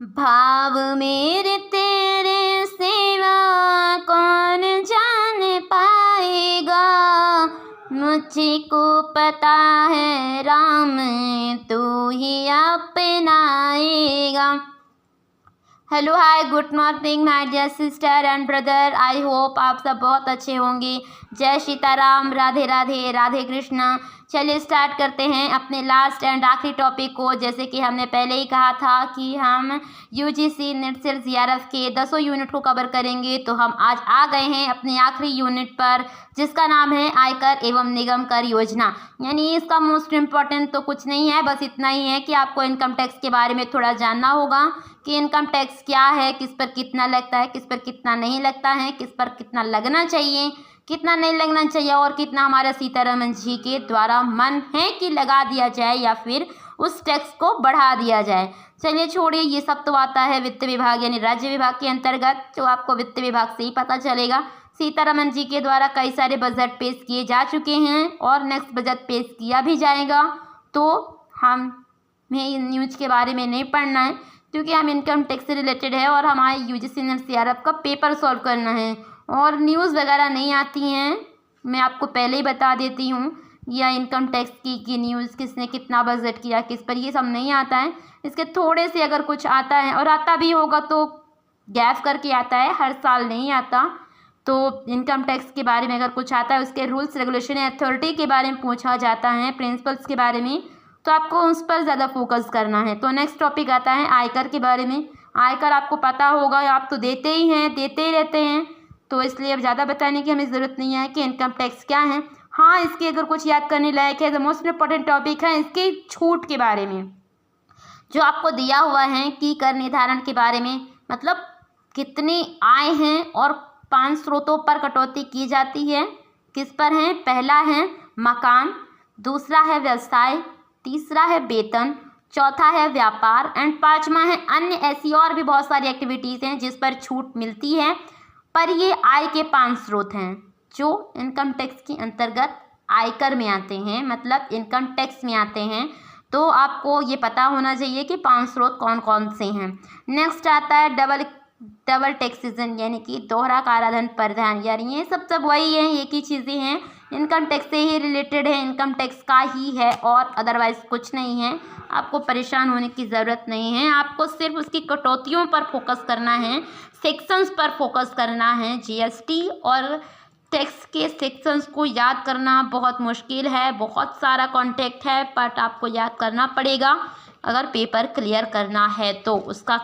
भाव मेरे तेरे सिवा कौन जान पाएगा, मुझको पता है राम तू ही अपनाएगा। Hello hi good morning my dear sister and brother, I hope आप सब बहुत अच्छे होंगे। जय सीताराम, राधे राधे, राधे कृष्णा। चलिए स्टार्ट करते हैं अपने लास्ट एंड आखिरी टॉपिक को। जैसे कि हमने पहले ही कहा था कि हम यूजीसी नेट सेल जीआरएफ के 10 यूनिट को कवर करेंगे, तो हम आज आ गए हैं अपने आखिरी यूनिट पर, जिसका नाम है आयकर एवं निगम कर योजना। यानी इसका मोस्ट इम्पॉर्टेंट तो कुछ नहीं है, बस इतना ही है कि आपको इनकम टैक्स के बारे में थोड़ा जानना होगा कि इनकम टैक्स क्या है, किस पर कितना लगता है, किस पर कितना नहीं लगता है, किस पर कितना लगना चाहिए, कितना नहीं लगना चाहिए, और कितना हमारे सीतारमण जी के द्वारा मन है कि लगा दिया जाए या फिर उस टैक्स को बढ़ा दिया जाए। चलिए छोड़िए, ये सब तो आता है वित्त विभाग यानी राज्य विभाग के अंतर्गत, जो आपको वित्त विभाग से ही पता चलेगा। सीतारमण जी के द्वारा कई सारे बजट पेश किए जा चुके हैं और नेक्स्ट बजट पेश किया भी जाएगा, तो हमें इन न्यूज़ के बारे में नहीं पढ़ना है, क्योंकि हम इनकम टैक्स से रिलेटेड है और हमारे यूजीसी नेट सीआरएफ का पेपर सॉल्व करना है। और न्यूज़ वगैरह नहीं आती हैं, मैं आपको पहले ही बता देती हूँ, या इनकम टैक्स की न्यूज़ किसने कितना बजट किया किस पर, ये सब नहीं आता है। इसके थोड़े से अगर कुछ आता है, और आता भी होगा तो गैप करके आता है, हर साल नहीं आता। तो इनकम टैक्स के बारे में अगर कुछ आता है, उसके रूल्स रेगुलेशन अथॉरिटी के बारे में पूछा जाता है, प्रिंसिपल्स के बारे में, तो आपको उस पर ज़्यादा फोकस करना है। तो नेक्स्ट टॉपिक आता है आयकर के बारे में। आयकर आपको पता होगा, आप तो देते ही हैं, देते ही रहते हैं, तो इसलिए अब ज़्यादा बताने की हमें ज़रूरत नहीं है कि इनकम टैक्स क्या है। हाँ, इसकी अगर कुछ याद करने लायक है, द मोस्ट इम्पॉर्टेंट टॉपिक है इसकी छूट के बारे में, जो आपको दिया हुआ है कि कर निर्धारण के बारे में, मतलब कितनी आय हैं और 5 स्रोतों पर कटौती की जाती है। किस पर है? पहला है मकान, दूसरा है व्यवसाय, तीसरा है वेतन, चौथा है व्यापार एंड 5वां है अन्य। ऐसी और भी बहुत सारी एक्टिविटीज़ हैं जिस पर छूट मिलती है, पर ये आय के 5 स्रोत हैं जो इनकम टैक्स के अंतर्गत आयकर में आते हैं, मतलब इनकम टैक्स में आते हैं। तो आपको ये पता होना चाहिए कि 5 स्रोत कौन कौन से हैं। नेक्स्ट आता है डबल टैक्सेशन, यानी कि दोहरा कराधान परिधान, यानी ये सब वही है, एक ही चीज़ें हैं, इनकम टैक्स से ही रिलेटेड है, इनकम टैक्स का ही है और अदरवाइज कुछ नहीं है। आपको परेशान होने की ज़रूरत नहीं है, आपको सिर्फ उसकी कटौतियों पर फोकस करना है, सेक्शंस पर फोकस करना है। जीएसटी और टैक्स के सेक्शंस को याद करना बहुत मुश्किल है, बहुत सारा कॉन्टेक्ट है, बट आपको याद करना पड़ेगा अगर पेपर क्लियर करना है तो। उसका